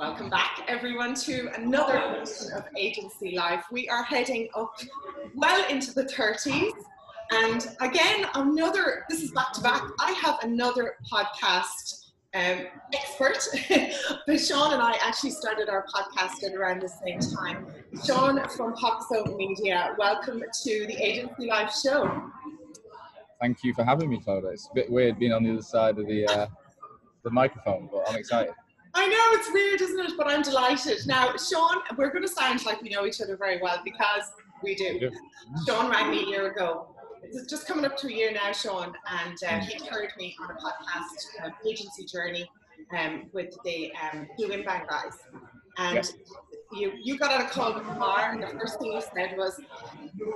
Welcome back, everyone, to another edition of Agency Life. We are heading up well into the 30s. And again, this is back to back. I have another podcast expert. But Sean and I actually started our podcast at around the same time. Sean from Hoxo Media, welcome to the Agency Life show. Thank you for having me, Clodagh. It's a bit weird being on the other side of the microphone, but I'm excited. I know, it's weird, isn't it? But I'm delighted. Now, Sean, we're going to sound like we know each other very well because we do. Sean rang me a year ago. It's just coming up to a year now, Sean, and he heard me on a podcast, Agency Journey, with the Blue Inbound guys. And you got on a call with Amar, and the first thing you said was,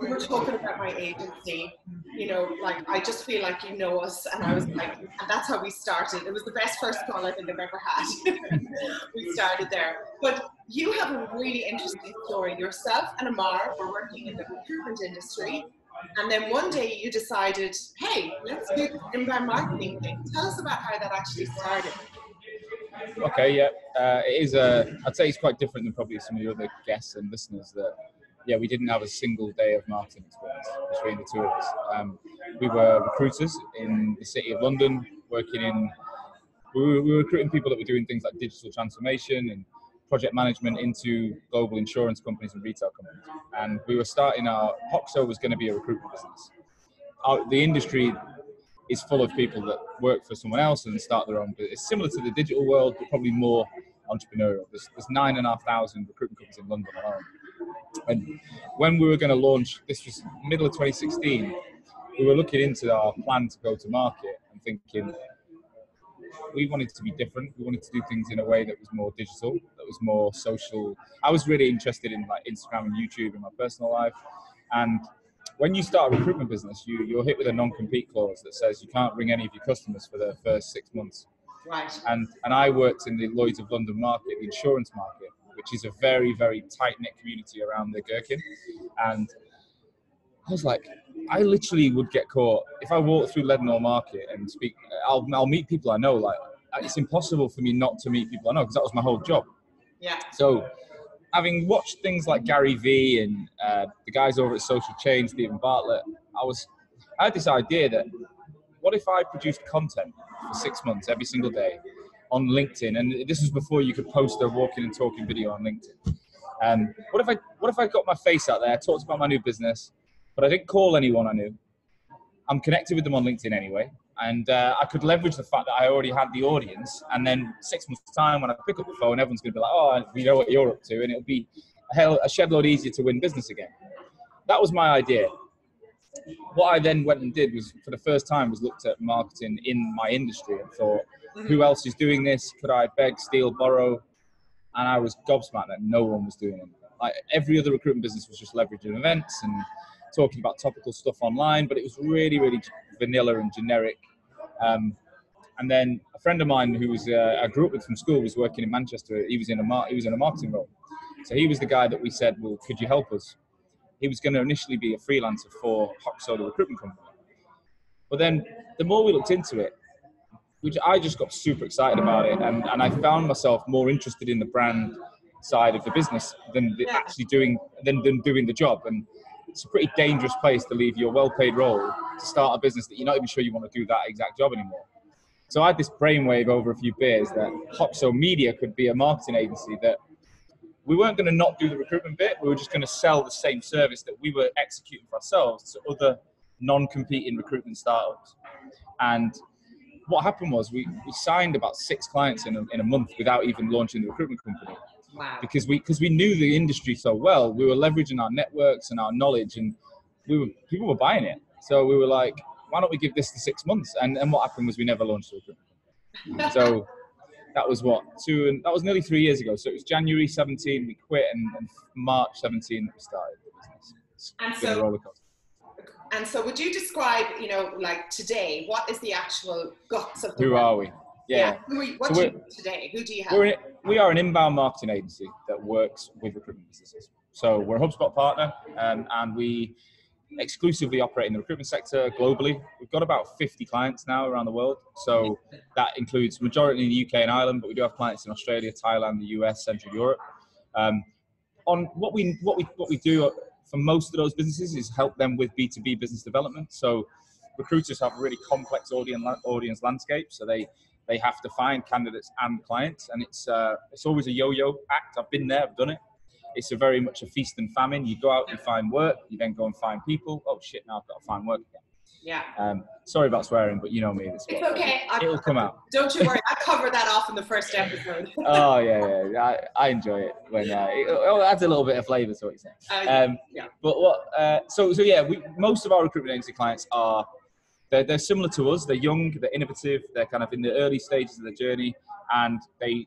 we were talking about my agency, you know, like, I just feel like you know us. And I was like, and that's how we started. It was the best first call I think I've ever had. We started there. But you have a really interesting story. Yourself and Amar were working in the recruitment industry. And then one day you decided, hey, let's do this inbound marketing thing. Tell us about how that actually started. Okay, yeah. It is I'd say it's quite different than probably some of your other guests and listeners that, we didn't have a single day of marketing experience between the two of us. We were recruiters in the city of London, we were recruiting people that were doing things like digital transformation and project management into global insurance companies and retail companies. And we were Hoxo was going to be a recruitment business. The industry is full of people that work for someone else and start their own business. It's similar to the digital world, but probably more entrepreneurial. There's 9,500 recruitment companies in London alone. And when we were going to launch, this was middle of 2016, we were looking into our plan to go to market and thinking we wanted to be different. We wanted to do things in a way that was more digital, that was more social. I was really interested in like Instagram and YouTube in my personal life. And when you start a recruitment business, you're hit with a non-compete clause that says you can't ring any of your customers for the first 6 months. Right. And I worked in the Lloyd's of London market, the insurance market, which is a very, very tight-knit community around the Gherkin. And I was like, I literally would get caught. If I walk through Leadenhall Market and speak, I'll meet people I know. Like, it's impossible for me not to meet people I know because that was my whole job. Yeah. So having watched things like Gary Vee and the guys over at Social Change, Stephen Bartlett, I had this idea that what if I produced content for 6 months every single day on LinkedIn, and this was before you could post a walking and talking video on LinkedIn. What if I got my face out there, talked about my new business, but I didn't call anyone I knew. I'm connected with them on LinkedIn anyway, and I could leverage the fact that I already had the audience, and then 6 months' time when I pick up the phone, everyone's going to be like, oh, we know what you're up to, and it'll be a shed load easier to win business again. That was my idea. What I then went and did was, for the first time, was looked at marketing in my industry and thought, who else is doing this? Could I beg, steal, borrow? And I was gobsmacked that no one was doing it. Like, every other recruitment business was just leveraging events and talking about topical stuff online, but it was really, really vanilla and generic. And then a friend of mine who was I grew up with from school was working in Manchester. He was in a marketing role. So he was the guy that we said, well, could you help us? He was going to initially be a freelancer for Hoxo, the recruitment company. But then the more we looked into it, which I just got super excited about it, and I found myself more interested in the brand side of the business than actually doing the job. And it's a pretty dangerous place to leave your well-paid role to start a business that you're not even sure you want to do that exact job anymore. So I had this brainwave over a few beers that Hoxo Media could be a marketing agency that we weren't going to not do the recruitment bit. We were just going to sell the same service that we were executing for ourselves to other non-competing recruitment startups. And what happened was we signed about 6 clients in a month without even launching the recruitment company. Wow. Because we knew the industry so well, we were leveraging our networks and our knowledge, and people were buying it. So we were like, why don't we give this to 6 months? And what happened was we never launched the recruitment. So that was that was nearly 3 years ago. So it was January 17 we quit, and March 17 that we started the business. It's been a roller coaster. And so would you describe, like today, what is the actual guts of the Who work? are we? Yeah. What do you do today? Who do you have? We are an inbound marketing agency that works with recruitment businesses. So we're a HubSpot partner, and we exclusively operate in the recruitment sector globally. We've got about 50 clients now around the world. So that includes majority in the UK and Ireland, but we do have clients in Australia, Thailand, the US, Central Europe. On what we do for most of those businesses is help them with B2B business development. So recruiters have a really complex audience landscape, so they have to find candidates and clients, and it's always a yo-yo act. I've been there, I've done it. It's very much a feast and famine. You go out, you find work, you then go and find people. Oh shit, now I've got to find work again. Yeah. Sorry about swearing, but you know me. It's okay. It'll come out. Don't you worry. I covered that off in the first episode. Oh yeah. I enjoy it when it adds a little bit of flavour to what you say. Yeah. But what? So yeah, most of our recruitment agency clients are they're similar to us. They're young, they're innovative, they're kind of in the early stages of the journey, and they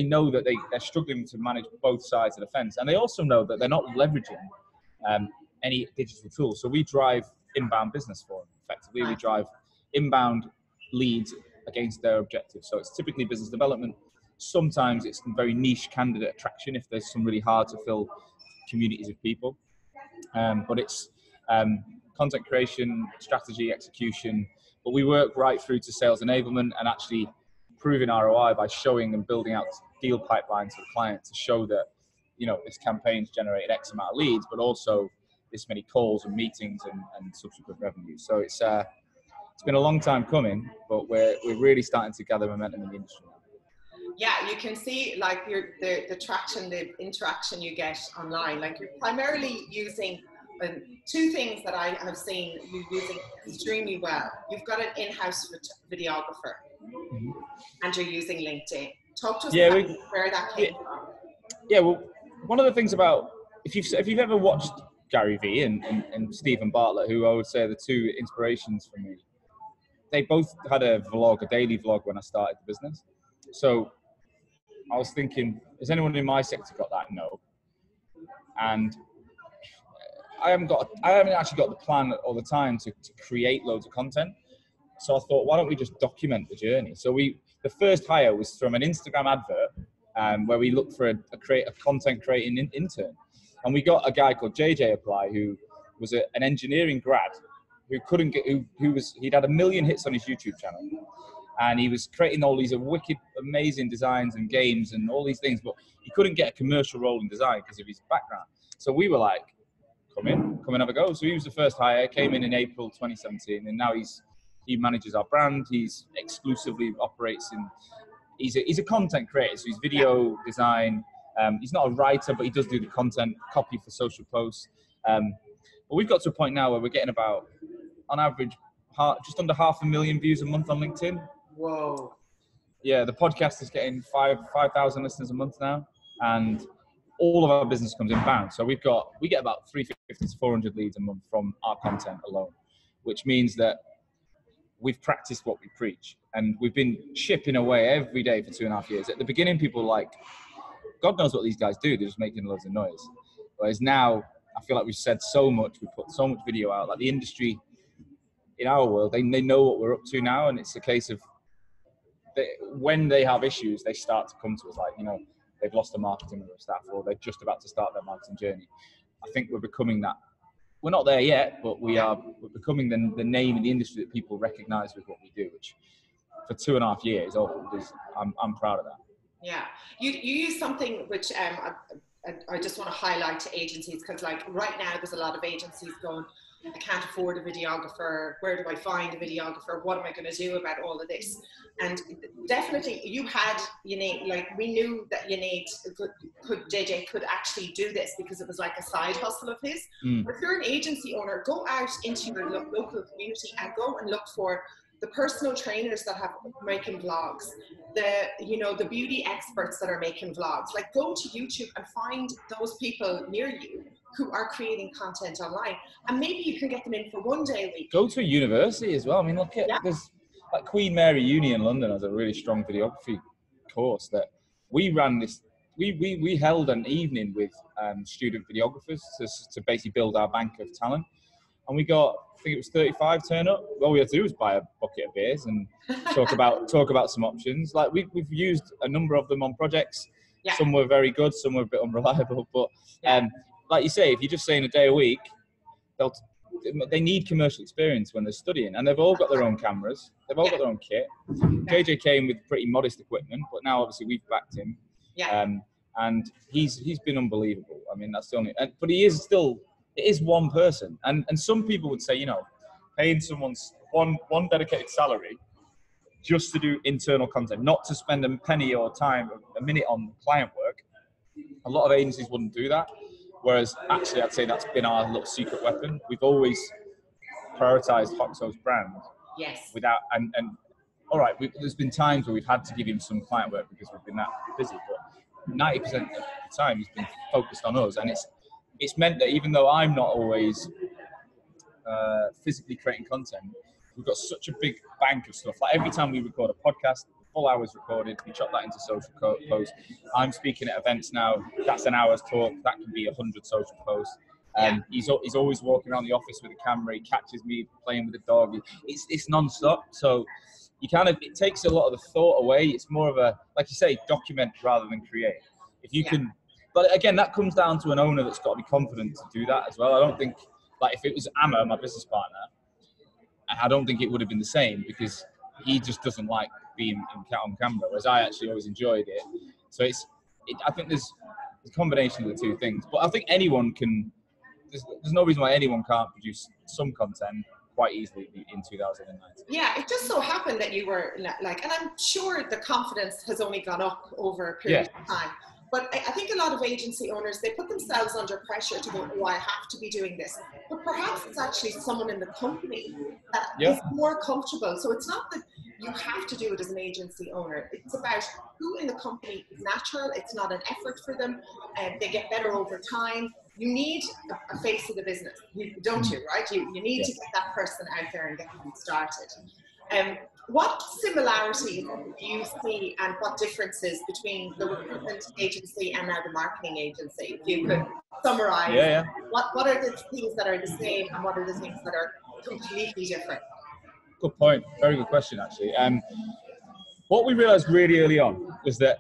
know that they're struggling to manage both sides of the fence, and they also know that they're not leveraging any digital tools. So we drive inbound business for them. Effectively, we drive inbound leads against their objectives. So it's typically business development. Sometimes it's very niche candidate attraction if there's some really hard to fill communities of people. But it's content creation, strategy, execution. But we work right through to sales enablement and actually proving ROI by showing and building out deal pipelines for the client to show that, you know, this campaign's generated X amount of leads, but also this many calls and meetings and subsequent revenue. So it's been a long time coming, but we're really starting to gather momentum in the industry now. Yeah, you can see like the traction, the interaction you get online. Like you're primarily using two things that I have seen you using extremely well. You've got an in-house videographer, and you're using LinkedIn. Talk to us about where that came from. Yeah, well, one of the things about if you've ever watched Gary Vee and Stephen Bartlett, who I would say are the two inspirations for me, they both had a daily vlog when I started the business. So I was thinking, has anyone in my sector got that? No. And I haven't actually got the plan or the time to create loads of content. So I thought, why don't we just document the journey? So the first hire was from an Instagram advert where we looked for a content creating intern. And we got a guy called JJ apply, who was an engineering grad who couldn't get, he'd had 1 million hits on his YouTube channel. And he was creating all these wicked, amazing designs and games and all these things, but he couldn't get a commercial role in design because of his background. So we were like, come and have a go. So he was the first hire, came in April 2017, and now he manages our brand. He's exclusively operates in, he's a content creator, so he's video design. He's not a writer, but he does do the content, copy for social posts. But we've got to a point now where we're getting about, on average, just under 500,000 views a month on LinkedIn. Whoa. Yeah, the podcast is getting 5,000 listeners a month now, and all of our business comes inbound. So we get about 350 to 400 leads a month from our content alone, which means that we've practiced what we preach, and we've been chipping away every day for 2.5 years. At the beginning, people were like, God knows what these guys do. They're just making loads of noise. Whereas now, I feel like we've said so much. We put so much video out. Like the industry in our world, they know what we're up to now, and it's a case of when they have issues, they start to come to us like, you know, they've lost a marketing member of staff, or they're just about to start their marketing journey. I think we're becoming that. We're not there yet, but we're becoming the name in the industry that people recognize with what we do, which for 2.5 years old I'm proud of that. Yeah, you use something which I just want to highlight to agencies, because like right now there's a lot of agencies going, I can't afford a videographer. Where do I find a videographer? What am I going to do about all of this? And definitely we knew that JJ could actually do this because it was like a side hustle of his. But if you're an agency owner, go out into your local community and go and look for the personal trainers that have making vlogs, the beauty experts that are making vlogs. Like go to YouTube and find those people near you who are creating content online, and maybe you can get them in for 1 day a week. Go to a university as well. I mean, look at there's like Queen Mary Uni in London has a really strong videography course that we ran this. We held an evening with student videographers to basically build our bank of talent, and we got, I think it was 35 turn up. All we had to do was buy a bucket of beers and talk about some options. Like we've used a number of them on projects. Yeah. Some were very good, some were a bit unreliable, but like you say, if you're just saying a day a week, they need commercial experience when they're studying, and they've all got their own cameras, they've all got their own kit. JJ came with pretty modest equipment, but now obviously we've backed him, and he's been unbelievable. I mean, that's the only, but he is still, it is one person, and some people would say, you know, paying someone's one dedicated salary just to do internal content, not to spend a penny or a minute on client work. A lot of agencies wouldn't do that. Whereas actually, I'd say that's been our little secret weapon. We've always prioritized Hoxo's brand. Yes. Without, and all right, there's been times where we've had to give him some client work because we've been that busy, but 90% of the time he's been focused on us. And it's meant that even though I'm not always physically creating content, we've got such a big bank of stuff. Like every time we record a podcast, full hours recorded, we chop that into social posts. I'm speaking at events now, that's an hour's talk, that can be 100 social posts. He's always walking around the office with a camera, he catches me playing with the dog. It's non-stop, so you it takes a lot of the thought away. It's more of a, like you say, document rather than create. If you can, but again, that comes down to an owner that's got to be confident to do that as well. I don't think, like if it was Amar, my business partner, I don't think it would have been the same, because he just doesn't like being on camera, whereas I actually always enjoyed it. So I think there's a combination of the two things. But I think anyone can, there's no reason why anyone can't produce some content quite easily in 2019. Yeah, it just so happened that you were like, and I'm sure the confidence has only gone up over a period of time. But I think a lot of agency owners, they put themselves under pressure to go, oh, I have to be doing this. But perhaps it's actually someone in the company that is more comfortable. So it's not that you have to do it as an agency owner. It's about who in the company is natural. It's not an effort for them. They get better over time. You need a face of the business, don't you, right? You need to get that person out there and get them started. What similarities do you see and what differences between the recruitment agency and now the marketing agency? If you could summarize, what are the things that are the same and what are the things that are completely different? Good point. Very good question, actually. What we realized really early on was that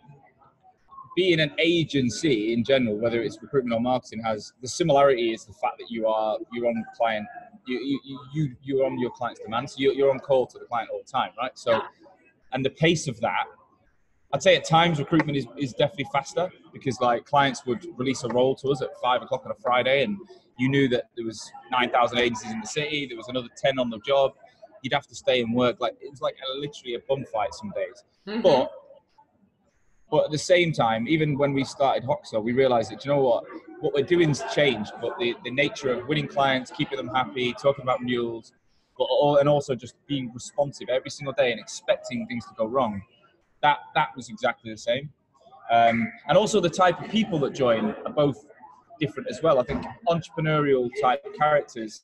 being an agency in general, whether it's recruitment or marketing, has the similarity is the fact that you're on client. You're on your client's demand, so you're on call to the client all the time, right? So, and the pace of that, I'd say at times recruitment is definitely faster, because like clients would release a role to us at 5 o'clock on a Friday, and you knew that there was 9,000 agencies in the city, there was another 10 on the job, you'd have to stay and work. Like it was like literally a bum fight some days. Mm-hmm. But at the same time, even when we started Hoxo, we realized that, you know what we're doing's changed, but the nature of winning clients, keeping them happy, talking about renewals, and also just being responsive every single day and expecting things to go wrong, that was exactly the same. And also the type of people that join are both different as well. I think entrepreneurial type characters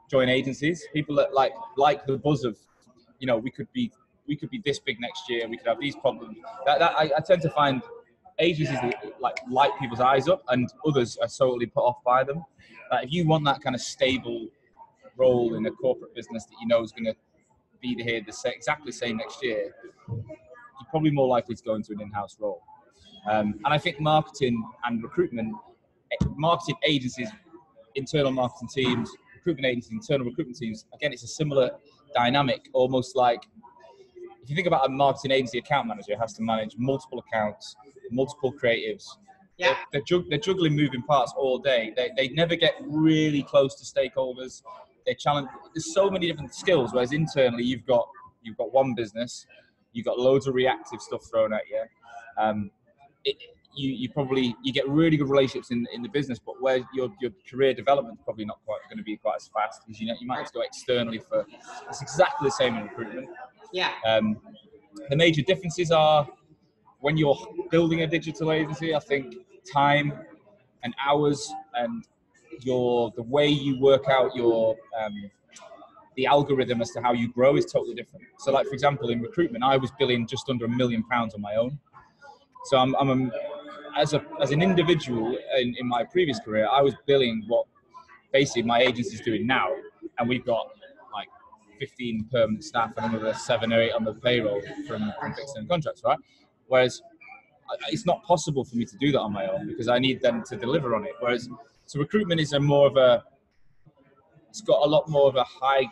join agencies, people that like the buzz of, you know, we could be this big next year, we could have these problems. I tend to find agencies that light people's eyes up, and others are totally put off by them. If you want that kind of stable role in a corporate business that you know is going to be here exactly the same next year, you're probably more likely to go into an in-house role. And I think marketing and recruitment, marketing agencies, internal marketing teams, recruitment agencies, internal recruitment teams, again, it's a similar dynamic, almost like, if you think about a marketing agency account manager has to manage multiple accounts, multiple creatives. Yeah. They're juggling moving parts all day. They never get really close to stakeholders. They're challenged. There's so many different skills, whereas internally you've got one business, you've got loads of reactive stuff thrown at you. You get really good relationships in the business, but where your career development is probably not quite going to be quite as fast, because you might have to go externally for. It's exactly the same in recruitment. Yeah. The major differences are when you're building a digital agency, I think time and hours and the way you work out your the algorithm as to how you grow is totally different. So, like for example, in recruitment, I was billing just under £1 million on my own. So as an individual in my previous career, I was billing what basically my agency's doing now, and we've got like 15 permanent staff and another 7 or 8 on the payroll from fixed term contracts, right? Whereas it's not possible for me to do that on my own, because I need them to deliver on it. So recruitment is more of a it's got a lot more of a high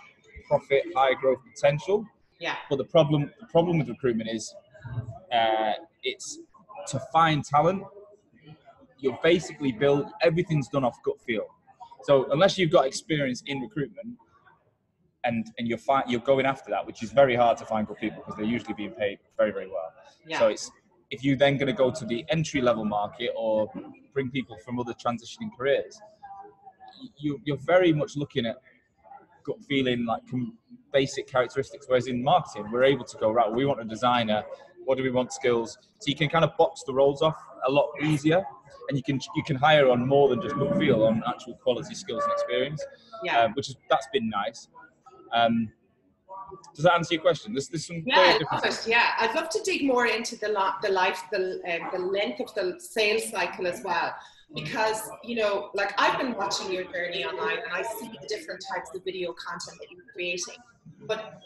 profit, high growth potential. Yeah. But the problem with recruitment is it's to find talent. You're basically everything's done off gut feel. So unless you've got experience in recruitment and you're going after that, which is very hard to find good people because they're usually being paid very, very well. Yeah. So if you're then going to go to the entry level market or bring people from other transitioning careers, you're very much looking at gut feeling, like basic characteristics. Whereas in marketing, we're able to go, right, we want a designer. What do we want skills? So you can kind of box the roles off a lot easier, and you can hire on more than just good feel, on actual quality skills and experience. Yeah. That's been nice. Does that answer your question? There's some I love it. Yeah, I'd love to dig more into the length of the sales cycle as well, because like I've been watching your journey online and I see the different types of video content that you're creating. But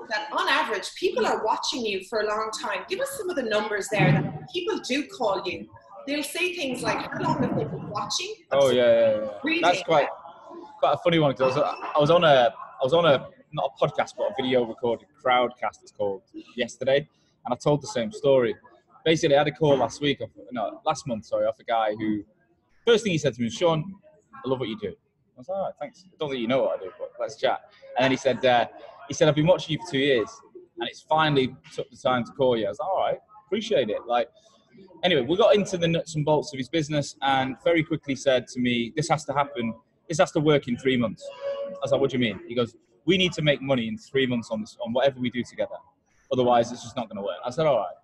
that on average, people are watching you for a long time. Give us some of the numbers there that people do call you. They'll say things like, how long have they been watching? Oh, yeah. Reading. That's quite a funny one, because I was on a not a podcast, but a video recorded crowdcast, it's called, yesterday, and I told the same story. Basically, I had a call last month, off a guy who, first thing he said to me was, Sean, I love what you do. I was like, all right, thanks. I don't think you know what I do, but let's chat. And then he said, I've been watching you for 2 years, and it's finally took the time to call you. I was like, all right, appreciate it. Anyway, we got into the nuts and bolts of his business, and very quickly said to me, this has to happen. This has to work in 3 months. I was like, what do you mean? He goes, we need to make money in 3 months on whatever we do together. Otherwise, it's just not going to work. I said, all right.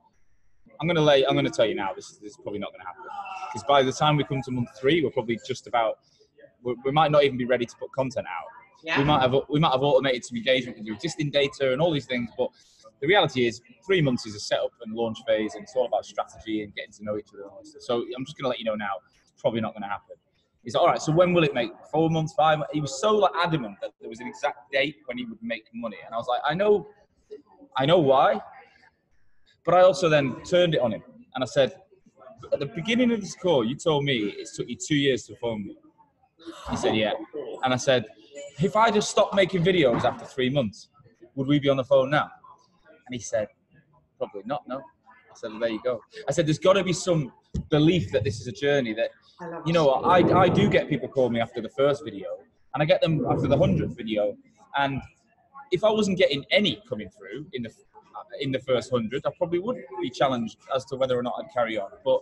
I'm going to tell you now, this is probably not going to happen. Because by the time we come to month 3, we're probably just about, we might not even be ready to put content out. Yeah. We might have automated some engagement with your existing data and all these things, but the reality is 3 months is a setup and launch phase, and it's all about strategy and getting to know each other and all this stuff. So I'm just going to let you know now, it's probably not going to happen. He's like, all right, so when will it make? 4 months, 5 months? He was so adamant that there was an exact date when he would make money. And I was like, I know why. But I also then turned it on him. And I said, at the beginning of this call, you told me it took you 2 years to phone me. He said, yeah. And I said, if I just stopped making videos after 3 months, would we be on the phone now? And he said, probably not, no. I said, well, there you go. I said, there's got to be some belief that this is a journey, that, I do get people call me after the first video, and I get them after the 100th video. And if I wasn't getting any coming through in the first 100, I probably would be challenged as to whether or not I'd carry on. But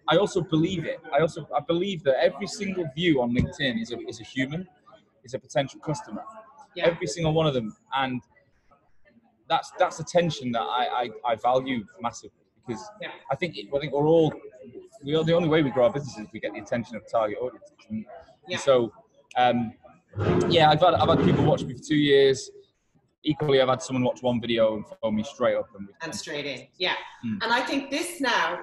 I also believe it. I believe that every single view on LinkedIn is a human, is a potential customer. Yeah. Every single one of them. And that's attention that I value massively, because I think the only way we grow our business is we get the attention of target audiences. And so, I've had people watch me for 2 years. Equally, I've had someone watch one video and phone me straight up. And straight in, yeah. And I think this now,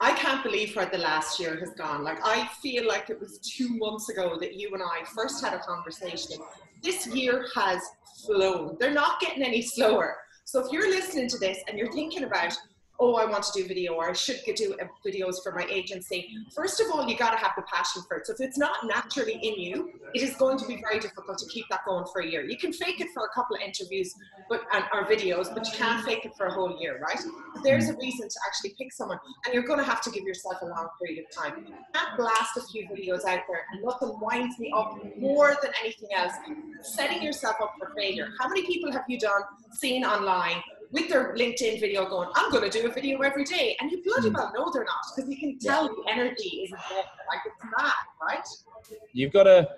I can't believe where the last year has gone. I feel like it was 2 months ago that you and I first had a conversation. This year has flown. They're not getting any slower. So if you're listening to this and you're thinking about, oh, I want to do video, or I should do videos for my agency. First of all, you got to have the passion for it. So if it's not naturally in you, it is going to be very difficult to keep that going for a year. You can fake it for a couple of interviews or videos, but you can't fake it for a whole year, right? There's a reason to actually pick someone, and you're going to have to give yourself a long period of time. You can't blast a few videos out there, and nothing winds me up more than anything else. Setting yourself up for failure. How many people have you seen online with their LinkedIn video going, I'm going to do a video every day? And you bloody well know they're not, because you can tell the energy isn't there. It's mad, right? You've got to,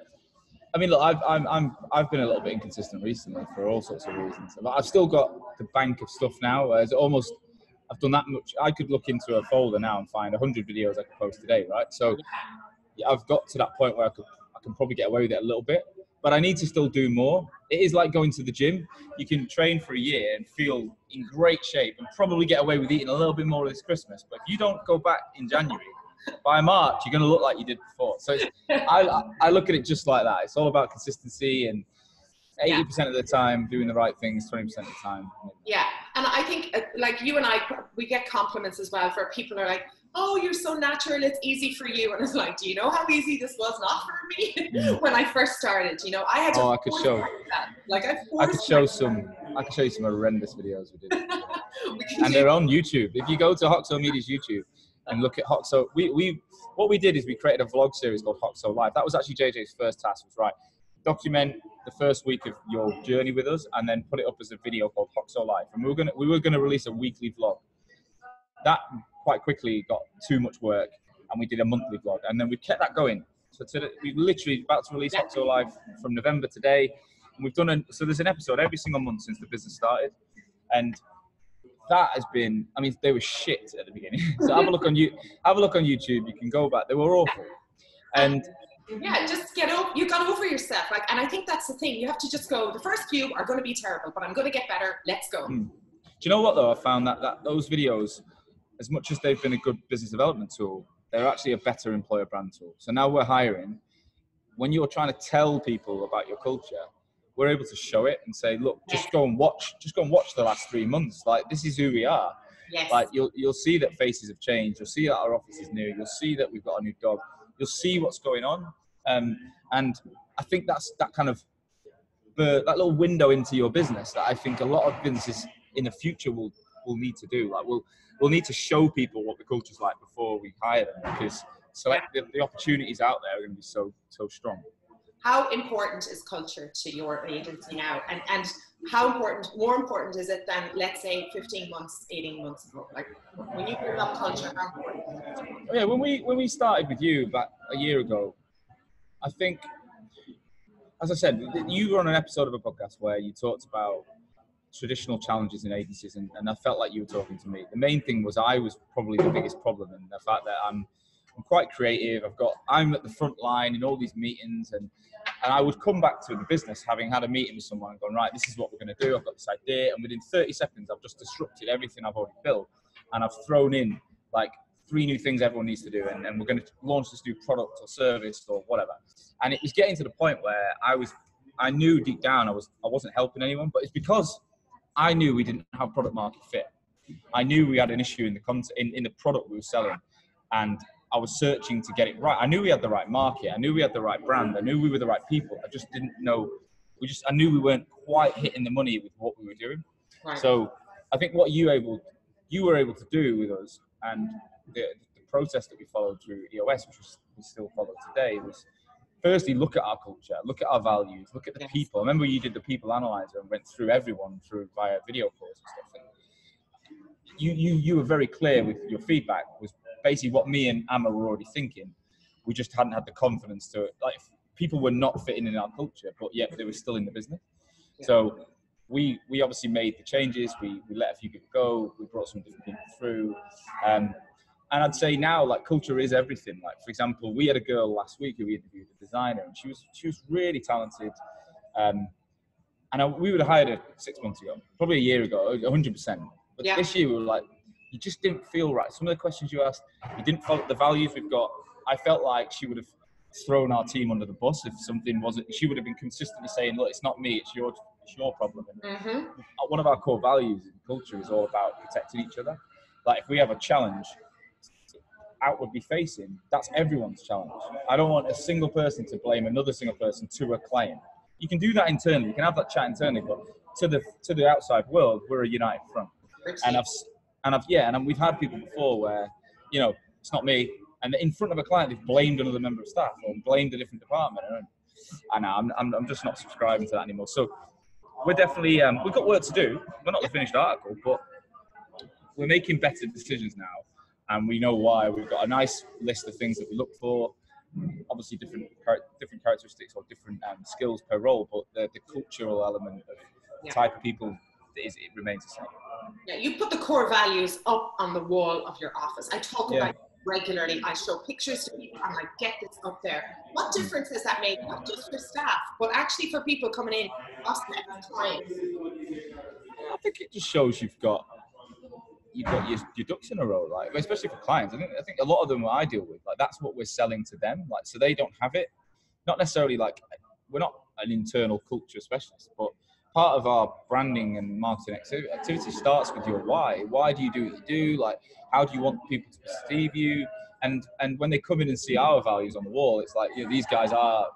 look, I've been a little bit inconsistent recently for all sorts of reasons. But I've still got the bank of stuff now. I've done that much. I could look into a folder now and find 100 videos I could post today, right? So I've got to that point where I can probably get away with it a little bit. But I need to still do more. It is like going to the gym. You can train for a year and feel in great shape and probably get away with eating a little bit more this Christmas. But if you don't go back in January, by March, you're going to look like you did before. So I look at it just like that. It's all about consistency, and 80% of the time doing the right things, 20% of the time. Yeah. And I think, like you and I, we get compliments as well, for people who are like, oh, you're so natural, it's easy for you. And it's like, do you know how easy this was not for me when I first started? You know, I had to I could show. I could show you some horrendous videos we did. And they're on YouTube. If you go to Hoxo Media's YouTube and look at Hoxo, what we did is we created a vlog series called Hoxo Live. That was actually JJ's first task, was right, document the first week of your journey with us and then put it up as a video called Hoxo Live. And we were gonna release a weekly vlog. That quite quickly got too much work, and we did a monthly vlog, and then we kept that going. So we literally about to release Hoxo Live from November today, and we've done so there's an episode every single month since the business started, and that has been, I mean, they were shit at the beginning. So have a look on YouTube. You can go back. They were awful, and yeah, just you got over yourself. Like, and I think that's the thing. You have to just go. The first few are going to be terrible, but I'm going to get better. Let's go. Do you know what though? I found that those videos, as much as they've been a good business development tool, they're actually a better employer brand tool. So now we're hiring. When you're trying to tell people about your culture, we're able to show it and say, look, just go and watch the last 3 months. Like, this is who we are. Yes. Like, you'll see that faces have changed. You'll see that our office is new. You'll see that we've got a new dog. You'll see what's going on. And I think that's that kind of that little window into your business that I think a lot of businesses in the future will need to do. Like, we'll need to show people what the culture's like before we hire them, because the opportunities out there are going to be so strong. How important is culture to your agency now? And how more important is it than, let's say, 15 months, 18 months ago? Like, when you bring up culture, how important is it? Yeah, when we started with you about a year ago, I think, as I said, you were on an episode of a podcast where you talked about traditional challenges in agencies, and I felt like you were talking to me. The main thing was I was probably the biggest problem, and the fact that I'm quite creative. I'm at the front line in all these meetings, and I would come back to the business having had a meeting with someone and gone, right, this is what we're going to do. I've got this idea, and within 30 seconds, I've just disrupted everything I've already built, and I've thrown in like 3 new things everyone needs to do, and we're going to launch this new product or service or whatever. And it was getting to the point where I knew deep down I wasn't helping anyone, but it's because I knew we didn't have product market fit. I knew we had an issue in the product we were selling, and I was searching to get it right. I knew we had the right market. I knew we had the right brand. I knew we were the right people. I just didn't know. I knew we weren't quite hitting the money with what we were doing. Right. So I think what you were able to do with us, and the process that we followed through EOS, which we still follow today, was firstly look at our culture, look at our values, look at the people. I remember you did the people analyzer and went through everyone via video calls and stuff. And you were very clear with your feedback. Was basically what me and Amar were already thinking. We just hadn't had the confidence to, like, people were not fitting in our culture, but yet they were still in the business. Yeah. So we obviously made the changes. We let a few people go. We brought some different people through. And I'd say now, like, culture is everything. Like, for example, we had a girl last week who we interviewed, a designer, and she was really talented. And we would have hired her 6 months ago, probably a year ago, 100%. But this year we were like, you just didn't feel right. Some of the questions you asked, you didn't follow the values we've got. I felt like she would have thrown our team under the bus if something wasn't. She would have been consistently saying, look, it's not me, it's your problem. And one of our core values in culture is all about protecting each other. Like, if we have a challenge outwardly facing, that's everyone's challenge. I don't want a single person to blame another single person to a client. You can do that internally. You can have that chat internally, but to the outside world, we're a united front. And we've had people before where, you know, it's not me, and in front of a client they've blamed another member of staff or blamed a different department. And I'm just not subscribing to that anymore. So we're definitely we've got work to do. We're not the finished article, but we're making better decisions now, and we know why. We've got a nice list of things that we look for. Obviously, different characteristics or different skills per role, but the cultural element of the type of people it remains the same. Yeah, you put the core values up on the wall of your office. I talk about it regularly. I show pictures to people. I'm like, get this up there. What difference has that made? Not just for staff, but actually for people coming in, prospects, clients. I think it just shows you've got your ducks in a row, like, especially for clients. I think a lot of them I deal with, like, that's what we're selling to them, like, so they don't have it. Not necessarily like we're not an internal culture specialist, but part of our branding and marketing activity starts with your why. Why do you do what you do? Like, how do you want people to perceive you? And when they come in and see our values on the wall, it's like, you know, these guys are,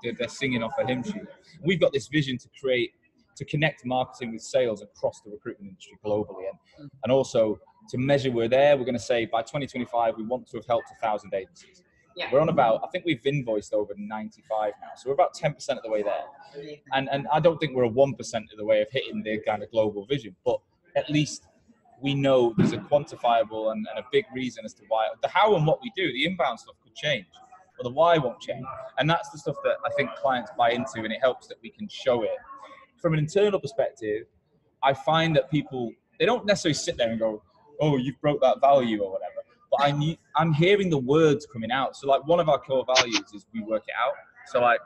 they're singing off a hymn sheet. We've got this vision to connect marketing with sales across the recruitment industry globally, and also to measure we're there. We're going to say by 2025 we want to have helped 1,000 agencies. Yeah. We're on about, I think we've invoiced over 95 now, so we're about 10% of the way there. And I don't think we're a 1% of the way of hitting the kind of global vision, but at least we know there's a quantifiable and a big reason as to why. The how and what we do, the inbound stuff could change, but the why won't change. And that's the stuff that I think clients buy into, and it helps that we can show it. From an internal perspective, I find that people, they don't necessarily sit there and go, oh, you've broke that value or whatever. But I'm hearing the words coming out. So like one of our core values is we work it out. So like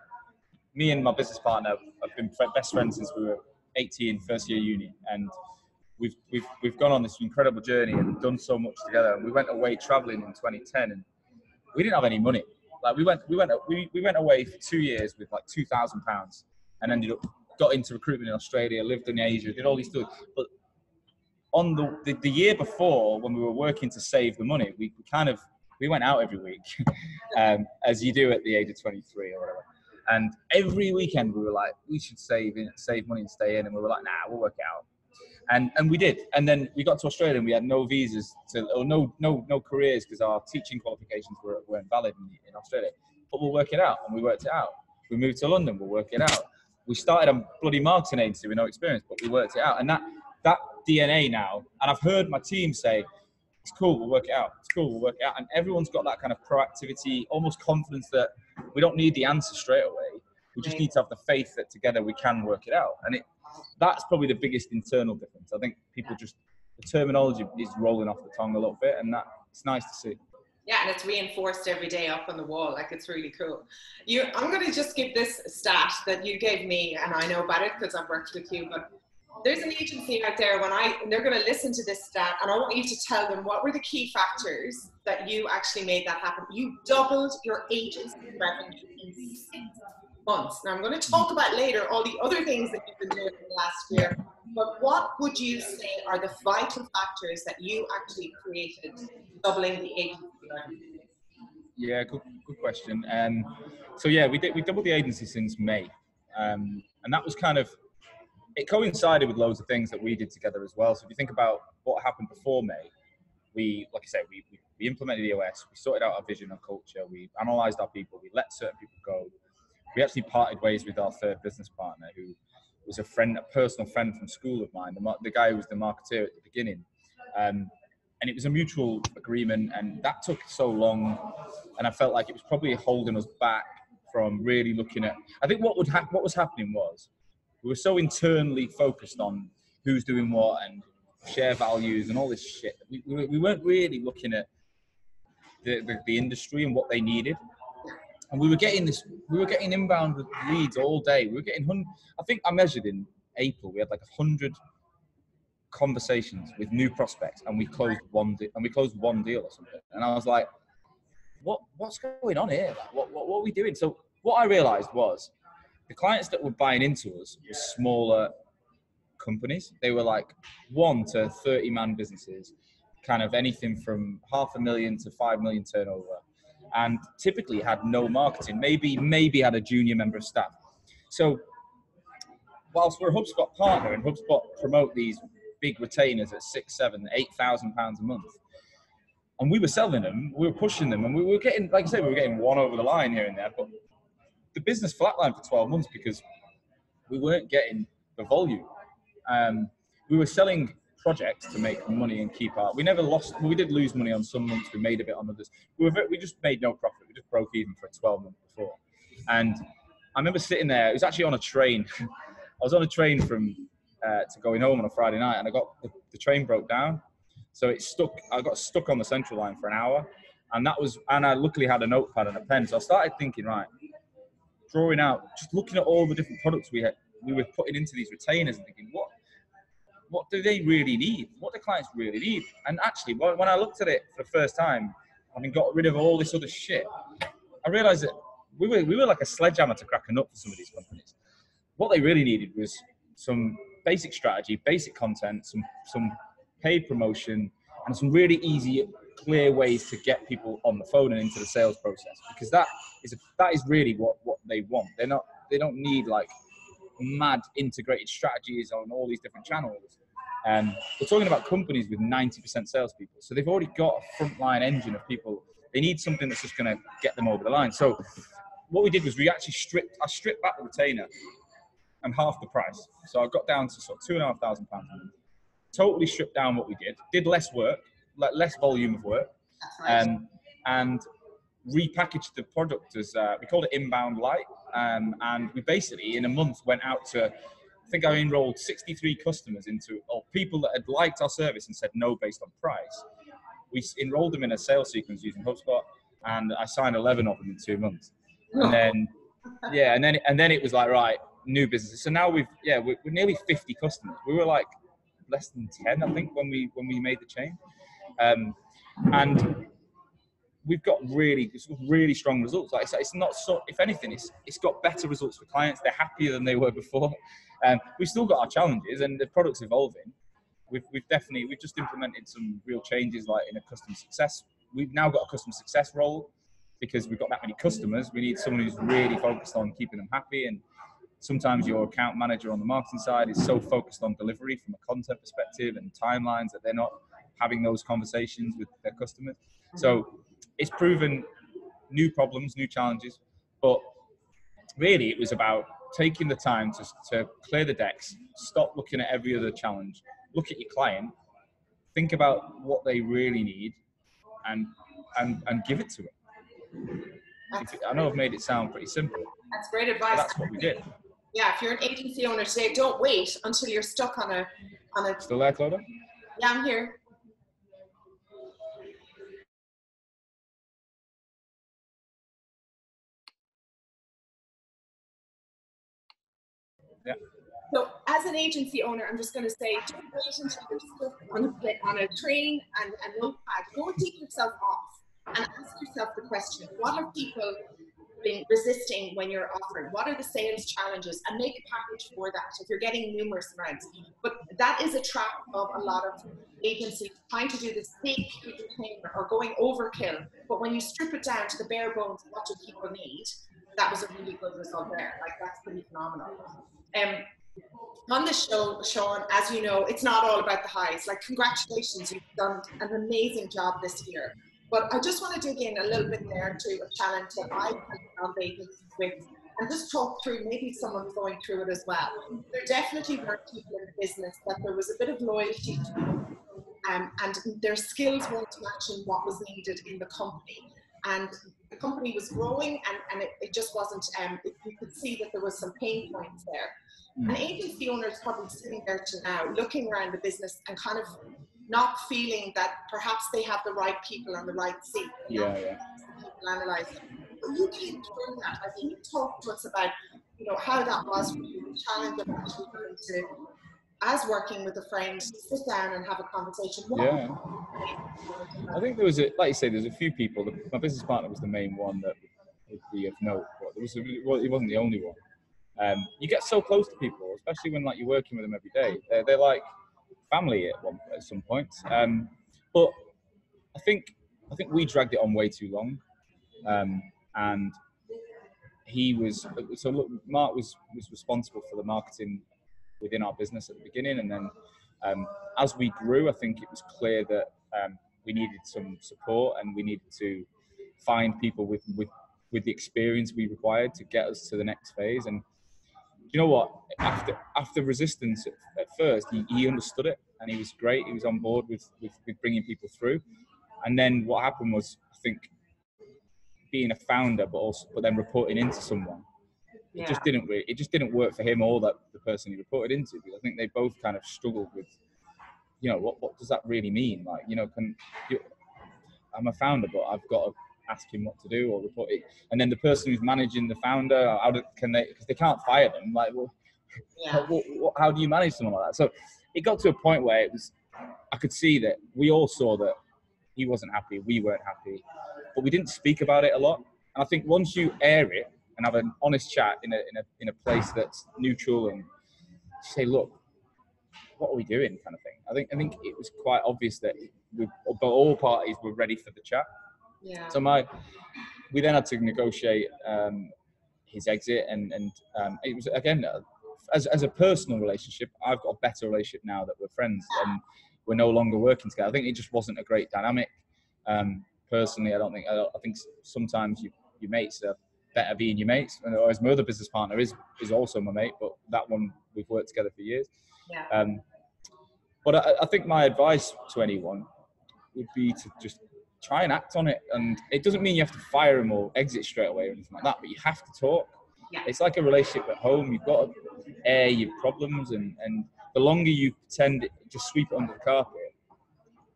me and my business partner have been best friends since we were 18, first year uni. And we've gone on this incredible journey and done so much together. And we went away traveling in 2010 and we didn't have any money. Like we went away for 2 years with like £2,000 and got into recruitment in Australia, lived in Asia, did all these things. But on the year before, when we were working to save the money, we went out every week, as you do at the age of 23 or whatever. And every weekend we were like, we should save money and stay in. And we were like, nah, we'll work it out. And we did. And then we got to Australia and we had no visas or no careers because our teaching qualifications weren't valid in Australia. But we'll work it out. And we worked it out. We moved to London, we'll work it out. We started a bloody marketing agency with no experience, but we worked it out. And that DNA now, and I've heard my team say, it's cool, we'll work it out. It's cool, we'll work it out. And everyone's got that kind of proactivity, almost confidence that we don't need the answer straight away. We just need to have the faith that together we can work it out. And that's probably the biggest internal difference. I think people the terminology is rolling off the tongue a little bit, and it's nice to see. Yeah, and it's reinforced every day up on the wall. Like, it's really cool. I'm going to just give this stat that you gave me, and I know about it because I've worked with you, but there's an agency out there and they're going to listen to this stat, and I want you to tell them what were the key factors that you actually made that happen. You doubled your agency revenue in 6 months. Now, I'm going to talk about later all the other things that you've been doing in the last year, but what would you say are the vital factors that you actually created doubling the agency revenue? Yeah, good question. So yeah, we doubled the agency since May, and that was kind of, it coincided with loads of things that we did together as well. So if you think about what happened before May, like I said, we implemented EOS, we sorted out our vision and culture, we analysed our people, we let certain people go. We actually parted ways with our third business partner, who was a personal friend from school of mine, the guy who was the marketeer at the beginning. And it was a mutual agreement, and that took so long, and I felt like it was probably holding us back from really looking at, I think what was happening was, we were so internally focused on who's doing what and share values and all this shit. We weren't really looking at the industry and what they needed. And we were getting inbound leads all day. We were getting, I think I measured in April, we had like 100 conversations with new prospects, and we closed one deal or something. And I was like, what's going on here? Like, what are we doing? So what I realized was, the clients that were buying into us were smaller companies. They were like 1 to 30 man businesses, kind of anything from $500,000 to $5 million turnover, and typically had no marketing, maybe had a junior member of staff. So whilst we're a HubSpot partner and HubSpot promote these big retainers at £6,000, £7,000, £8,000 a month, and we were selling them, we were pushing them, and we were getting, like I said, we were getting one over the line here and there, but the business flatlined for 12 months because we weren't getting the volume. We were selling projects to make money and keep our, we never lost, we did lose money on some months, we made a bit on others. We just made no profit, we just broke even for 12 months before. And I remember sitting there, it was actually on a train. I was on a train from to going home on a Friday night, and the train broke down. So I got stuck on the central line for an hour, and I luckily had a notepad and a pen. So I started thinking, right, drawing out, just looking at all the different products we were putting into these retainers and thinking, what do they really need? What do clients really need? And actually, when I looked at it for the first time, having got rid of all this other shit, I realized that we were like a sledgehammer to crack a nut for some of these companies. What they really needed was some basic strategy, basic content, some paid promotion, and some really easy, clear ways to get people on the phone and into the sales process, because that is really what they want. They don't need like mad integrated strategies on all these different channels. We're talking about companies with 90% salespeople, so they've already got a frontline engine of people. They need something that's just going to get them over the line. So what we did was I stripped back the retainer and half the price. So I got down to sort of £2,500. Totally stripped down what we did less work, like less volume of work, and repackaged the product as we called it Inbound Light, and we basically in a month went out to, I think I enrolled 63 customers or people that had liked our service and said no based on price. We enrolled them in a sales sequence using HubSpot, and I signed 11 of them in 2 months. And then and then it was like, right, new business. So now we're nearly 50 customers. We were like less than 10, I think, when we made the change, and we've got really strong results. Like it's not so. If anything, it's got better results for clients. They're happier than they were before. We've still got our challenges, and the product's evolving. We've just implemented some real changes, like in a customer success. We've now got a customer success role because we've got that many customers. We need someone who's really focused on keeping them happy. And sometimes your account manager on the marketing side is so focused on delivery from a content perspective and timelines that they're not having those conversations with their customers. So it's proven new problems, new challenges, but really it was about taking the time to clear the decks, stop looking at every other challenge, look at your client, think about what they really need, and give it to them. I know I've made it sound pretty simple. That's great advice. That's what we did. Yeah, if you're an agency owner today, don't wait until you're stuck on a. Still there, Clodagh? Yeah, I'm here. Yeah. So as an agency owner, I'm just going to say, don't wait until you're stuck on a train and notepad. Go and take yourself off and ask yourself the question, what have people been resisting when you're offering? What are the sales challenges? And make a package for that if you're getting numerous rounds. But that is a trap of a lot of agencies trying to do this big campaign or going overkill. But when you strip it down to the bare bones, what do people need? That was a really good result there. Like, that's pretty phenomenal. On the show, Sean, as you know, it's not all about the highs. Like, congratulations, you've done an amazing job this year. But I just want to dig in a little bit there to a challenge that I've found vacancies with, and just talk through maybe someone's going through it as well. There definitely were people in the business that there was a bit of loyalty to, and their skills weren't matching what was needed in the company. And the company was growing, and it just wasn't, you could see that there was some pain points there. An agency owner is probably sitting there to now, looking around the business and kind of not feeling that perhaps they have the right people on the right seat. Yeah. People analyze them. But you came through that. Like, can you talk to us about, how that was for you, the challenge of actually going to, as working with a friend, sit down and have a conversation? I think there was like you say, there's a few people. My business partner was the main one that would be of note, but he wasn't the only one. You get so close to people, especially when like you're working with them every day. They're like family at some points. But I think we dragged it on way too long, and Mark was responsible for the marketing within our business at the beginning, and then as we grew, I think it was clear that we needed some support, and we needed to find people with the experience we required to get us to the next phase. And you know what? After resistance at first, he understood it, and he was great. He was on board with bringing people through. And then what happened was, I think, being a founder, but then reporting into someone, it just didn't work for him or the person he reported into. Because I think they both kind of struggled with, what does that really mean? Like, I'm a founder, but I've got to ask him what to do or report it. And then the person who's managing the founder, because they can't fire them. Like, how do you manage someone like that? So it got to a point where I could see that we all saw that he wasn't happy, we weren't happy, but we didn't speak about it a lot. And I think once you air it and have an honest chat in a place that's neutral and say, look, what are we doing, kind of thing. I think it was quite obvious that all parties were ready for the chat. Yeah. So we then had to negotiate his exit, and it was, again, as a personal relationship, I've got a better relationship now that we're friends and we're no longer working together. I think it just wasn't a great dynamic. Personally, I think sometimes your mates are better being your mates. Whereas my other business partner is also my mate, but that one we've worked together for years. Yeah. But I think my advice to anyone would be to just try and act on it. And it doesn't mean you have to fire him or exit straight away or anything like that, but you have to talk. Yeah. It's like a relationship at home. You've got to air your problems, and the longer you pretend, just sweep it under the carpet,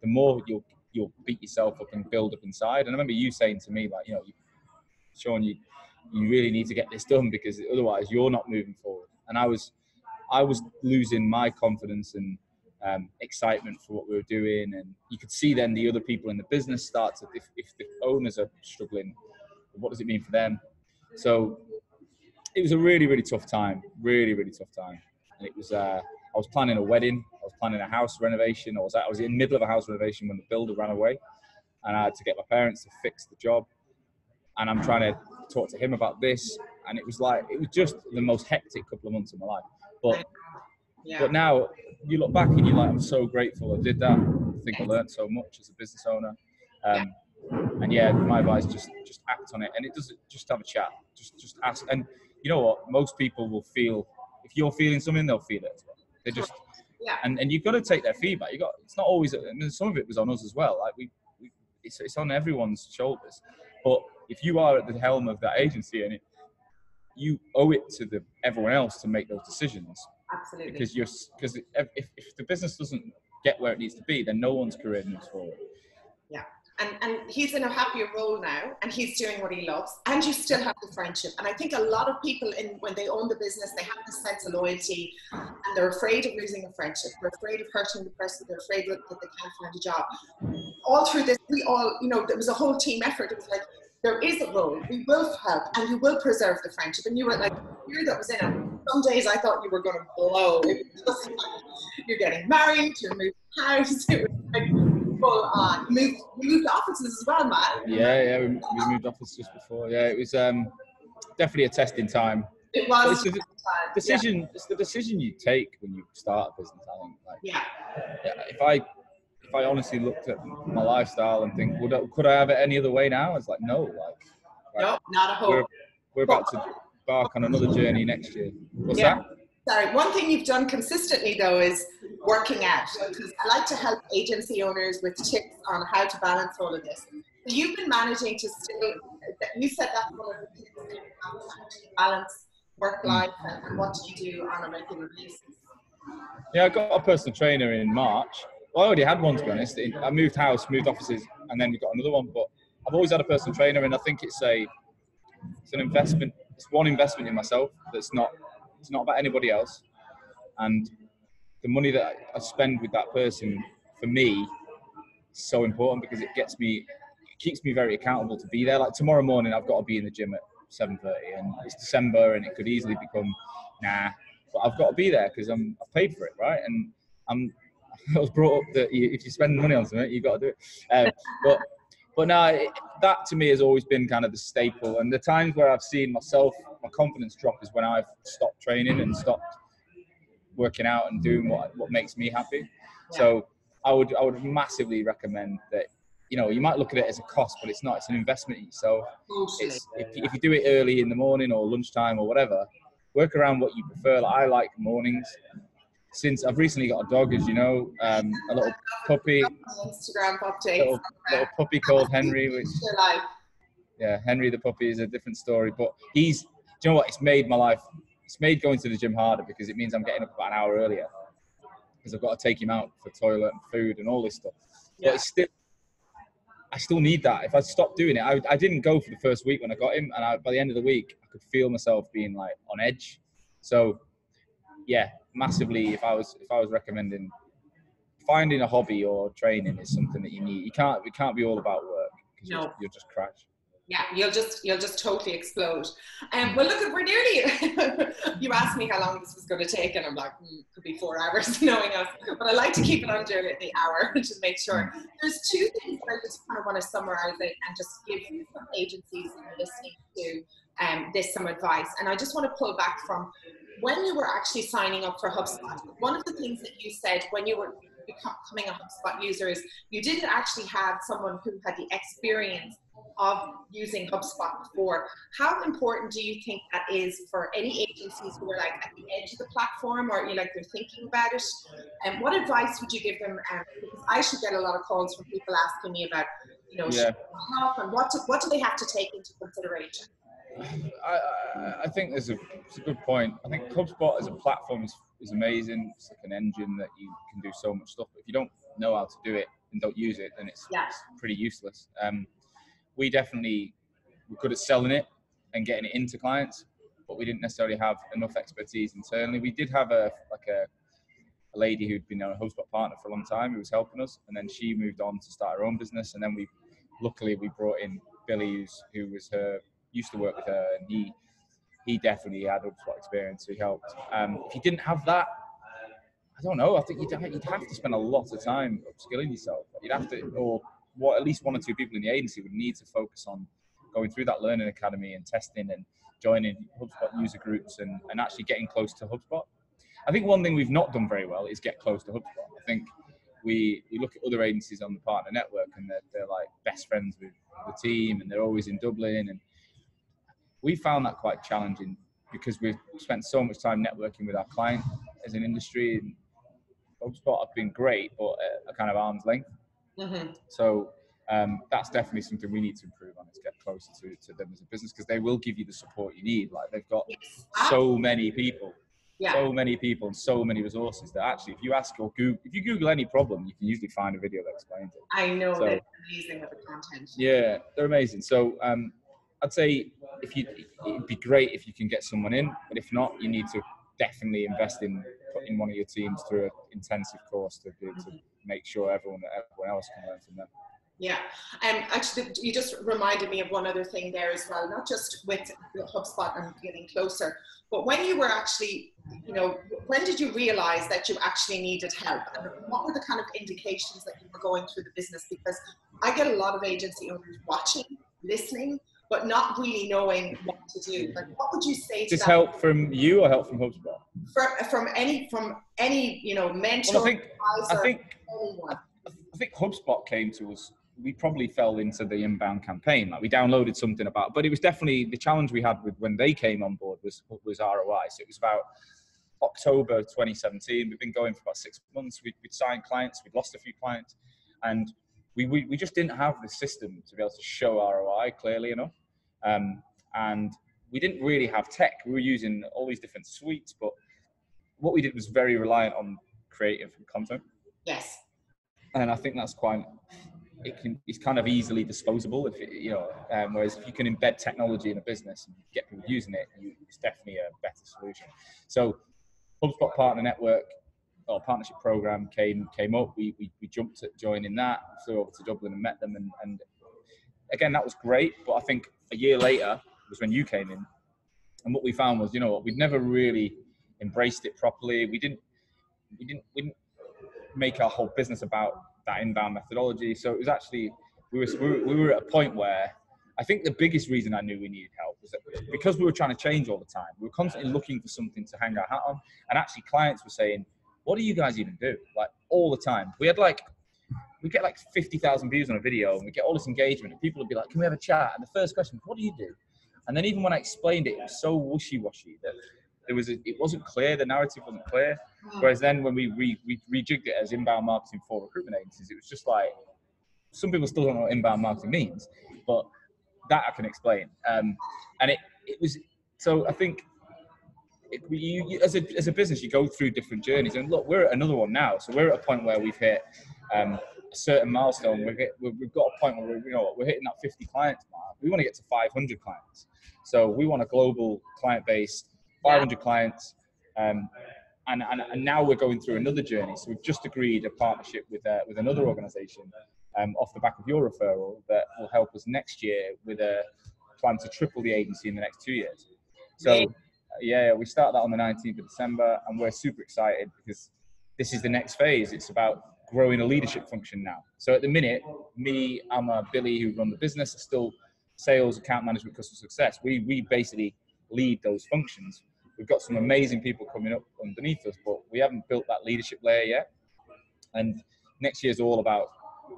the more you'll beat yourself up and build up inside. And I remember you saying to me, like, Sean, you really need to get this done, because otherwise you're not moving forward. And I was losing my confidence and excitement for what we were doing, and you could see then the other people in the business start to, if the owners are struggling, what does it mean for them? So it was a really, really tough time, really, really tough time. And it was, I was planning a wedding, I was planning a house renovation, I was in the middle of a house renovation when the builder ran away, and I had to get my parents to fix the job, and I'm trying to talk to him about this, and it was just the most hectic couple of months of my life. But now you look back and you're like, I'm so grateful I did that. I think I learned so much as a business owner. And yeah, my advice, just act on it. And it doesn't, just have a chat, just ask. And you know what? Most people will feel, if you're feeling something, they'll feel it as well. They just, and you've got to take their feedback. It's not always, I mean, some of it was on us as well. Like it's on everyone's shoulders. But if you are at the helm of that agency, and you owe it to everyone else to make those decisions. Absolutely. Because if the business doesn't get where it needs to be, then no one's career moves forward. Yeah. And he's in a happier role now, and he's doing what he loves, and you still have the friendship. And I think a lot of people, when they own the business, they have this sense of loyalty, and they're afraid of losing a friendship. They're afraid of hurting the person. They're afraid that they can't find a job. All through this, we all, there was a whole team effort. It was like, there is a role, we will help, and you will preserve the friendship. And you were like, year that was in it. Some days I thought you were going to blow. It was just like, you're getting married, you're moving house. It was like full on. You moved offices as well, Matt. Yeah, we moved offices just before. Yeah, it was definitely a testing time. It was. It's the decision you take when you start a business. I think. If I honestly looked at my lifestyle and think, could I have it any other way now? It's like, no. No, not a hope. We're about to embark on another journey next year. What's that? Sorry, one thing you've done consistently though is working out. Because I like to help agency owners with tips on how to balance all of this. So you've been managing to still, you said that's one of the things to balance work life and what do you do on a regular basis? Yeah, I got a personal trainer in March. Well, I already had one, to be honest. I moved house, moved offices, and then we got another one. But I've always had a personal trainer, and I think it's an investment. It's one investment in myself. It's not about anybody else. And the money that I spend with that person, for me, is so important, because it keeps me very accountable to be there. Like tomorrow morning, I've got to be in the gym at 7:30, and it's December, and it could easily become but I've got to be there because I've paid for it, right? And I was brought up that if you spend money on something, you've got to do it. But no, that to me has always been kind of the staple. And the times where I've seen my confidence drop is when I've stopped training and stopped working out and doing what makes me happy. Yeah. So I would massively recommend that. You might look at it as a cost, but it's not. It's an investment in yourself. If you do it early in the morning or lunchtime or whatever, work around what you prefer. Like, I like mornings. Since I've recently got a dog, as you know, a little puppy. Instagram updates. Little puppy called Henry. Henry the puppy is a different story. But do you know what? It's made my life. It's made going to the gym harder, because it means I'm getting up about an hour earlier, because I've got to take him out for toilet and food and all this stuff. Yeah. But I still need that. If I stopped doing it, I didn't go for the first week when I got him, and by the end of the week, I could feel myself being like on edge. So, yeah, massively. If I was recommending, finding a hobby or training is something that you need. It can't be all about work, because you'll just crash. Yeah, you'll just totally explode. Well, look, we're nearly. You asked me how long this was going to take, and I'm like, could be 4 hours, knowing us. But I like to keep it under the hour, just make sure. There's two things that I just kind of want to summarize it and just give some agencies that are listening to this some advice. And I just want to pull back from when you were actually signing up for HubSpot. One of the things that you said when you were becoming a HubSpot user is you didn't actually have someone who had the experience of using HubSpot before. How important do you think that is for any agencies who are like at the edge of the platform, or they're thinking about it? And what advice would you give them? Because I should get a lot of calls from people asking me about, and what do they have to take into consideration? I think it's a good point. I think HubSpot as a platform is amazing. It's like an engine that you can do so much stuff. But if you don't know how to do it and don't use it, then it's pretty useless. We definitely were good at selling it and getting it into clients, but we didn't necessarily have enough expertise internally. We did have a lady who'd been a HubSpot partner for a long time who was helping us, and then she moved on to start her own business. And then luckily we brought in Billy, who used to work with her, and he definitely had HubSpot experience, so he helped. If you didn't have that, I don't know. I think you'd have to spend a lot of time upskilling yourself. You'd have to, or at least one or two people in the agency would need to focus on going through that learning academy and testing and joining HubSpot user groups and actually getting close to HubSpot. I think one thing we've not done very well is get close to HubSpot. I think we look at other agencies on the partner network, and they're like best friends with the team, and they're always in Dublin, and we found that quite challenging because we've spent so much time networking with our client as an industry, and HubSpot have been great, but at a kind of arm's length. Mm-hmm. So that's definitely something we need to improve on, is get closer to them as a business, because they will give you the support you need. Like, they've got so many people, and so many resources that actually, if you ask or if you Google any problem, you can usually find a video that explains it. I know, they're amazing with the content. Yeah, they're amazing. So I'd say it'd be great if you can get someone in, but if not, you need to definitely invest in putting one of your teams through an intensive course to be able to make sure everyone else can learn from them. Yeah, actually, you just reminded me of one other thing there as well, not just with HubSpot and getting closer, but when you were actually, when did you realize that you actually needed help? And what were the kind of indications that you were going through the business? Because I get a lot of agency owners watching, listening, but not really knowing what to do. Like, what would you say to Is help from you or help from HubSpot? From any mentor, well, advisor, anyone. I think HubSpot came to us. We probably fell into the inbound campaign. Like, we downloaded something but it was definitely the challenge we had with when they came on board was ROI. So it was about October 2017. We've been going for about 6 months. We'd signed clients. We'd lost a few clients, and we just didn't have the system to be able to show ROI clearly enough. And we didn't really have tech. We were using all these different suites, but what we did was very reliant on creative content. Yes. And I think that's it's kind of easily disposable whereas if you can embed technology in a business and get people using it, it's definitely a better solution. So HubSpot Partner Network or Partnership Program came up. We jumped at joining that, flew over to Dublin and met them, and again, that was great. But I think a year later was when you came in, and what we found was, we'd never really embraced it properly. We didn't make our whole business about that inbound methodology. So it was actually, we were at a point where I think the biggest reason I knew we needed help was that because we were trying to change all the time, we were constantly looking for something to hang our hat on. And actually clients were saying, what do you guys even do? Like, all the time. We get like 50,000 views on a video, and we get all this engagement, and people would be like, can we have a chat? And the first question was, what do you do? And then even when I explained it, it was so wishy-washy that it wasn't clear, the narrative wasn't clear. Whereas then when we rejigged it as inbound marketing for recruitment agencies, it was just like, some people still don't know what inbound marketing means, but that I can explain. And it was, so I think as a business, you go through different journeys, and look, we're at another one now. So we're at a point where we've hit a certain milestone. We've got a point where we're hitting that 50 clients mark. We want to get to 500 clients. So we want a global client base, 500 clients, and now we're going through another journey. So we've just agreed a partnership with another organisation off the back of your referral that will help us next year with a plan to triple the agency in the next 2 years. So yeah, we start that on the 19th of December, and we're super excited because this is the next phase. It's about growing a leadership function now. So at the minute, me, Amar, Billy, who run the business, are still sales, account management, customer success. We basically lead those functions. We've got some amazing people coming up underneath us, but we haven't built that leadership layer yet. And next year is all about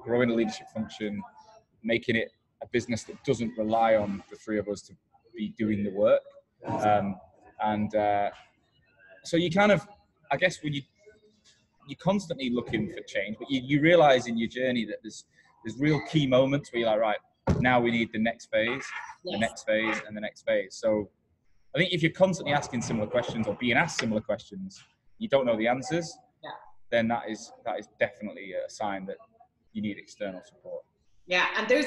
growing a leadership function, making it a business that doesn't rely on the three of us to be doing the work. So you kind of, I guess, when you're constantly looking for change, but you realize in your journey that there's real key moments where you're like, right, now we need the next phase, the next phase, and the next phase. So I think if you're constantly asking similar questions or being asked similar questions, you don't know the answers, then that is definitely a sign that you need external support. Yeah, and there's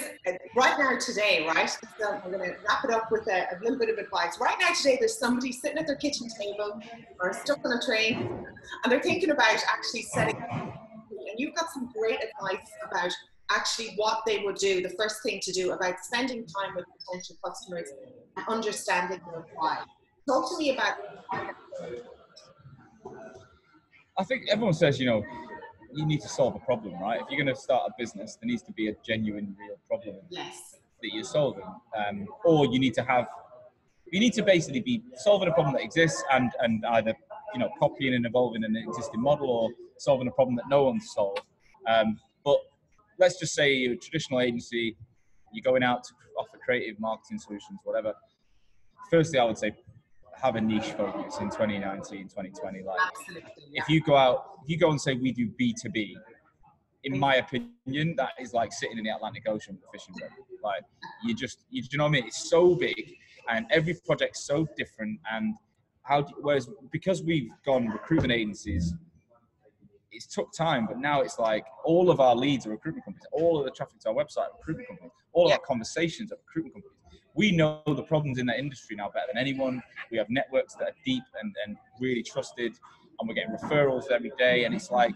right now today, right? So I'm going to wrap it up with a little bit of advice. Right now today, there's somebody sitting at their kitchen table or stuck on a train, and they're thinking about actually setting up. And you've got some great advice about actually what they would do. The first thing to do about spending time with potential customers and understanding their why. Talk to me about. I think everyone says, you need to solve a problem, right? If you're going to start a business, there needs to be a genuine, real problem that you're solving. Or you need to basically be solving a problem that exists and either, copying and evolving an existing model or solving a problem that no one's solved. But let's just say you're a traditional agency, you're going out to offer creative marketing solutions, whatever. Firstly, I would say have a niche focus in 2019, 2020. Like, if you go and say we do B2B, in my opinion, that is like sitting in the Atlantic Ocean with a fishing boat. Like, you know what I mean? It's so big, and every project's so different. And whereas because we've gone recruitment agencies, it's took time, but now it's like all of our leads are recruitment companies, all of the traffic to our website are recruitment companies, all of our conversations are recruitment companies. We know the problems in that industry now better than anyone. We have networks that are deep and really trusted, and we're getting referrals every day. And it's like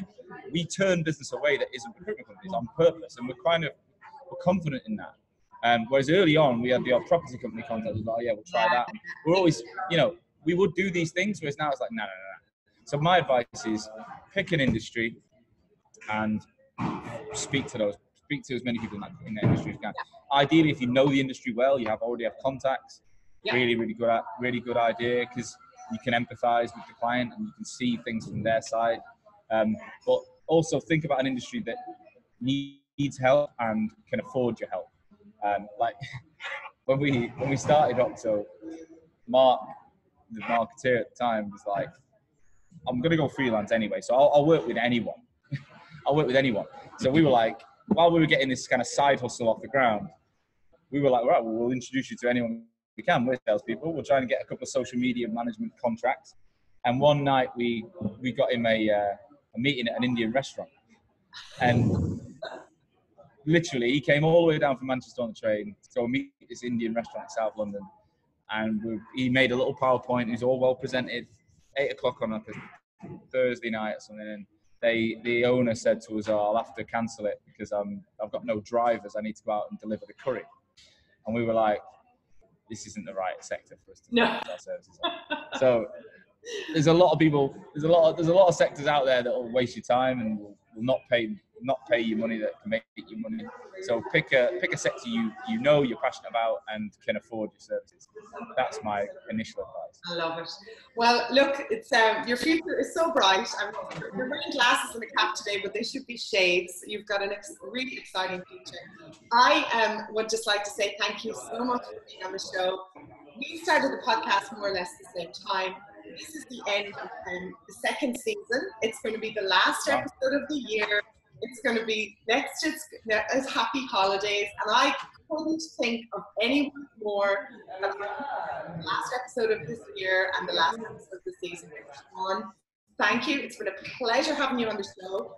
we turn business away that isn't recruitment companies on purpose, and we're confident in that. Whereas early on, we had the odd property company contact us, like, oh yeah, we'll try that. And we're always, we would do these things, whereas now it's like, no. So my advice is pick an industry and speak to as many people in that industry as you can. Ideally, if you know the industry well, you already have contacts. Really good idea, because you can empathize with the client and you can see things from their side. But also think about an industry that needs help and can afford your help. Like when we started Hoxo, Mark, the marketeer at the time, was like, I'm going to go freelance anyway, so I'll work with anyone. I'll work with anyone. So we were like, while we were getting this kind of side hustle off the ground, we were like, right, well, we'll introduce you to anyone we can. We're salespeople. We'll try and get a couple of social media management contracts. And one night we got him a meeting at an Indian restaurant. And literally, he came all the way down from Manchester on the train to go meet this Indian restaurant in South London. And he made a little PowerPoint. He was all well presented. 8 o'clock on like a Thursday night or something. And the owner said to us, I'll have to cancel it because I've got no drivers. I need to go out and deliver the curry. And we were like, this isn't the right sector for us to deliver our services on. So there's a lot of people, there's a lot of sectors out there that will waste your time and will not pay you money that can make you money. So pick a sector you're passionate about and can afford your services. That's my initial advice. I love it. Well, look, it's your future is so bright. You're wearing glasses and a cap today, but they should be shades. You've got a really exciting future. I would just like to say thank you so much for being on the show. We started the podcast more or less at the same time. This is the end of the second season. It's going to be the last episode of the year. It's going to be next. It's happy holidays, and I couldn't think of anyone more than the last episode of this year and the last episode of the season. Sean, thank you. It's been a pleasure having you on the show.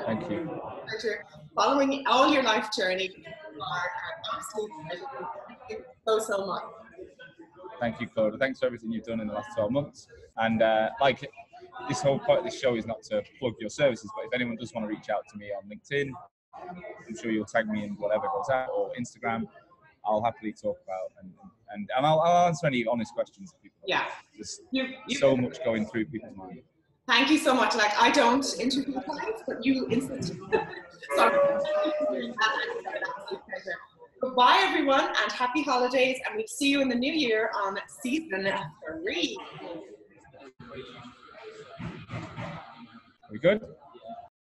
Thank you. Pleasure following all your life journey. You are an absolute pleasure. Thank you so much. Thank you, Clodagh. Thanks for everything you've done in the last 12 months. And this whole point of this show is not to plug your services, but if anyone does want to reach out to me on LinkedIn I'm sure you'll tag me in whatever goes out, or Instagram. I'll happily talk about and I'll answer any honest questions that people have. Yeah. There's so much going through people's minds. Thank you so much. Like, I don't interview clients, but you insist. So thank you for doing that. It's an absolute pleasure. Goodbye, everyone, and happy holidays. And we'll see you in the new year on season 3. We good?